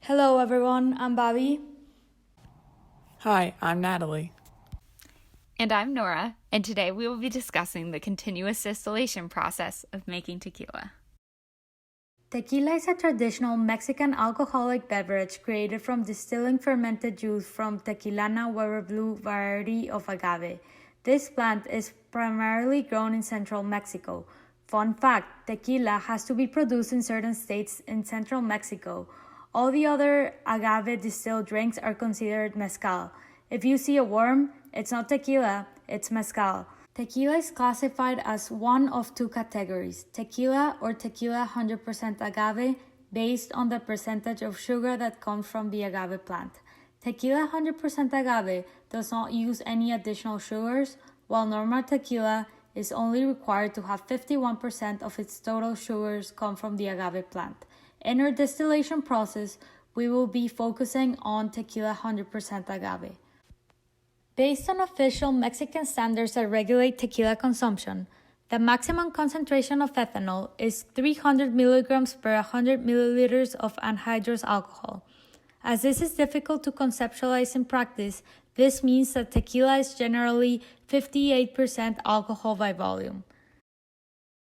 Hello everyone, I'm Bobby. Hi, I'm Natalie. And I'm Nora, and today we will be discussing the continuous distillation process of making tequila. Tequila is a traditional Mexican alcoholic beverage created from distilling fermented juice from Tequilana Weber Blue variety of agave. This plant is primarily grown in central Mexico. Fun fact, tequila has to be produced in certain states in central Mexico. All the other agave distilled drinks are considered mezcal. If you see a worm, it's not tequila, it's mezcal. Tequila is classified as one of two categories, tequila or tequila 100% agave, based on the percentage of sugar that comes from the agave plant. Tequila 100% agave does not use any additional sugars, while normal tequila is only required to have 51% of its total sugars come from the agave plant. In our distillation process, we will be focusing on tequila 100% agave. Based on official Mexican standards that regulate tequila consumption, the maximum concentration of ethanol is 300 milligrams per 100 milliliters of anhydrous alcohol. As this is difficult to conceptualize in practice, this means that tequila is generally 58% alcohol by volume.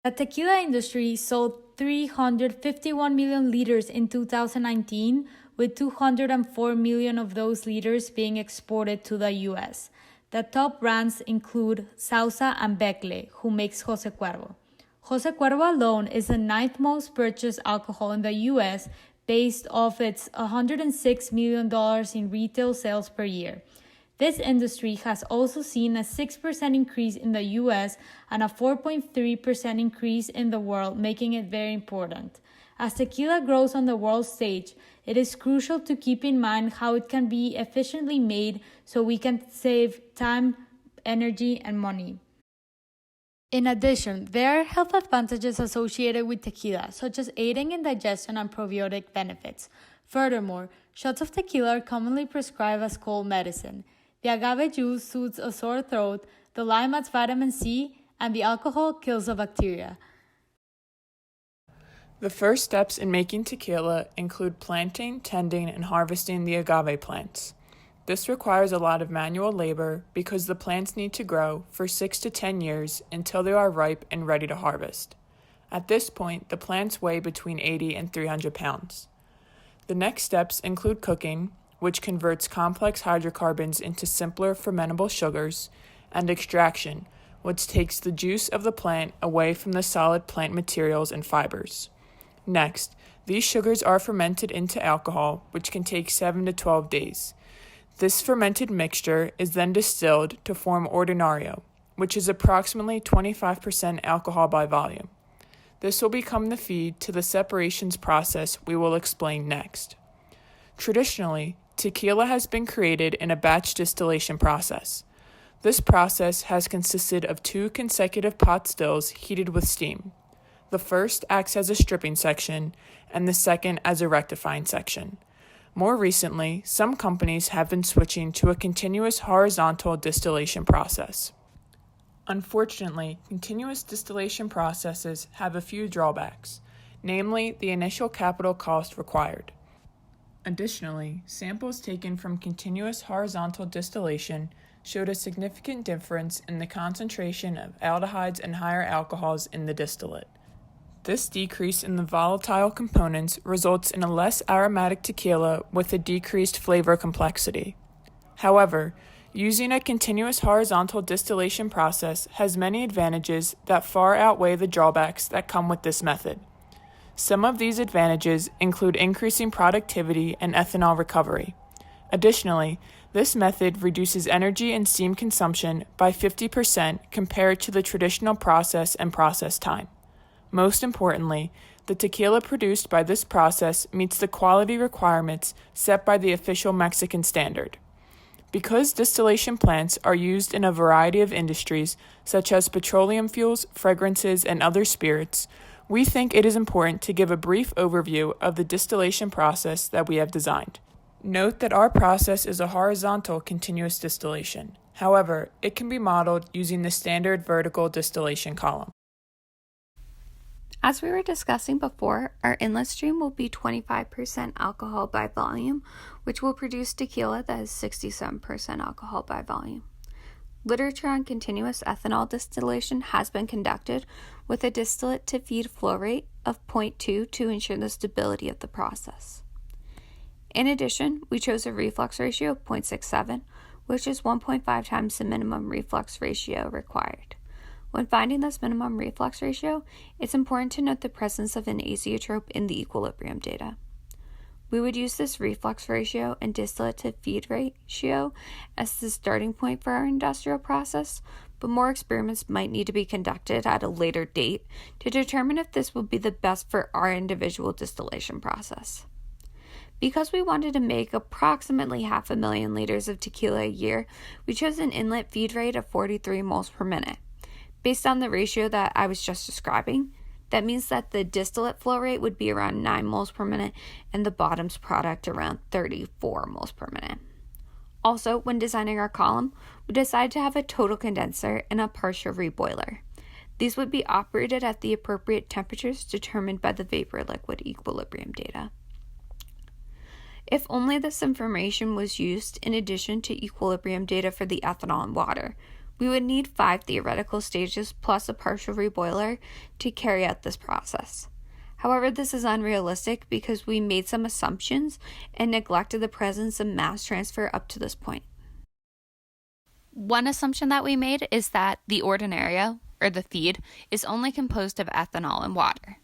The tequila industry sold 351 million liters in 2019, with 204 million of those liters being exported to the U.S. The top brands include Sauza and Becle, who makes Jose Cuervo. Jose Cuervo alone is the ninth most purchased alcohol in the U.S. based off its $106 million in retail sales per year. This industry has also seen a 6% increase in the US and a 4.3% increase in the world, making it very important. As tequila grows on the world stage, it is crucial to keep in mind how it can be efficiently made so we can save time, energy, and money. In addition, there are health advantages associated with tequila, such as aiding in digestion and probiotic benefits. Furthermore, shots of tequila are commonly prescribed as cold medicine. The agave juice soothes a sore throat, the lime adds vitamin C, and the alcohol kills the bacteria. The first steps in making tequila include planting, tending, and harvesting the agave plants. This requires a lot of manual labor because the plants need to grow for 6 to 10 years until they are ripe and ready to harvest. At this point, the plants weigh between 80 and 300 pounds. The next steps include cooking, which converts complex hydrocarbons into simpler fermentable sugars, and extraction, which takes the juice of the plant away from the solid plant materials and fibers. Next, these sugars are fermented into alcohol, which can take 7 to 12 days. This fermented mixture is then distilled to form ordinario, which is approximately 25% alcohol by volume. This will become the feed to the separations process we will explain next. Traditionally, tequila has been created in a batch distillation process. This process has consisted of 2 consecutive pot stills heated with steam. The first acts as a stripping section, and the second as a rectifying section. More recently, some companies have been switching to a continuous horizontal distillation process. Unfortunately, continuous distillation processes have a few drawbacks, namely the initial capital cost required. Additionally, samples taken from continuous horizontal distillation showed a significant difference in the concentration of aldehydes and higher alcohols in the distillate. This decrease in the volatile components results in a less aromatic tequila with a decreased flavor complexity. However, using a continuous horizontal distillation process has many advantages that far outweigh the drawbacks that come with this method. Some of these advantages include increasing productivity and ethanol recovery. Additionally, this method reduces energy and steam consumption by 50% compared to the traditional process and process time. Most importantly, the tequila produced by this process meets the quality requirements set by the official Mexican standard. Because distillation plants are used in a variety of industries, such as petroleum fuels, fragrances, and other spirits, we think it is important to give a brief overview of the distillation process that we have designed. Note that our process is a horizontal continuous distillation. However, it can be modeled using the standard vertical distillation column. As we were discussing before, our inlet stream will be 25% alcohol by volume, which will produce tequila that is 67% alcohol by volume. Literature on continuous ethanol distillation has been conducted with a distillate to feed flow rate of 0.2 to ensure the stability of the process. In addition, we chose a reflux ratio of 0.67, which is 1.5 times the minimum reflux ratio required. When finding this minimum reflux ratio, it's important to note the presence of an azeotrope in the equilibrium data. We would use this reflux ratio and distillate to feed ratio as the starting point for our industrial process, but more experiments might need to be conducted at a later date to determine if this will be the best for our individual distillation process. Because we wanted to make approximately 500,000 liters of tequila a year, we chose an inlet feed rate of 43 moles per minute. Based on the ratio that I was just describing, that means that the distillate flow rate would be around 9 moles per minute and the bottoms product around 34 moles per minute. Also, when designing our column, we decided to have a total condenser and a partial reboiler. These would be operated at the appropriate temperatures determined by the vapor-liquid equilibrium data. If only this information was used in addition to equilibrium data for the ethanol and water, we would need 5 theoretical stages plus a partial reboiler to carry out this process. However, this is unrealistic because we made some assumptions and neglected the presence of mass transfer up to this point. One assumption that we made is that the ordinaria, or the feed, is only composed of ethanol and water.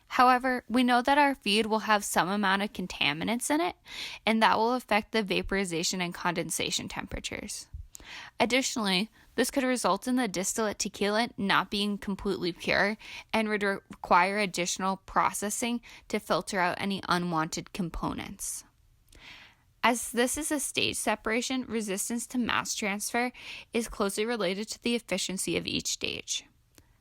However, we know that our feed will have some amount of contaminants in it, and that will affect the vaporization and condensation temperatures. Additionally, this could result in the distillate tequila not being completely pure and would require additional processing to filter out any unwanted components. As this is a stage separation, resistance to mass transfer is closely related to the efficiency of each stage.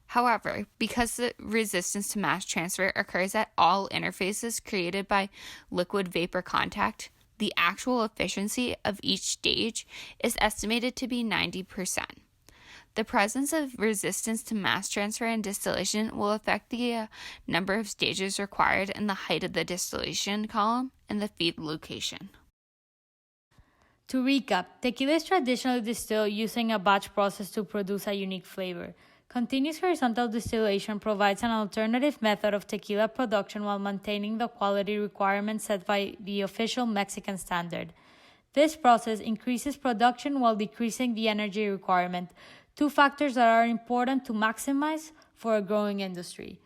However, because the resistance to mass transfer occurs at all interfaces created by liquid-vapor contact, the actual efficiency of each stage is estimated to be 90%. The presence of resistance to mass transfer in distillation will affect the number of stages required and the height of the distillation column and the feed location. To recap, tequila is traditionally distilled using a batch process to produce a unique flavor. Continuous horizontal distillation provides an alternative method of tequila production while maintaining the quality requirements set by the official Mexican standard. This process increases production while decreasing the energy requirement, two factors that are important to maximize for a growing industry.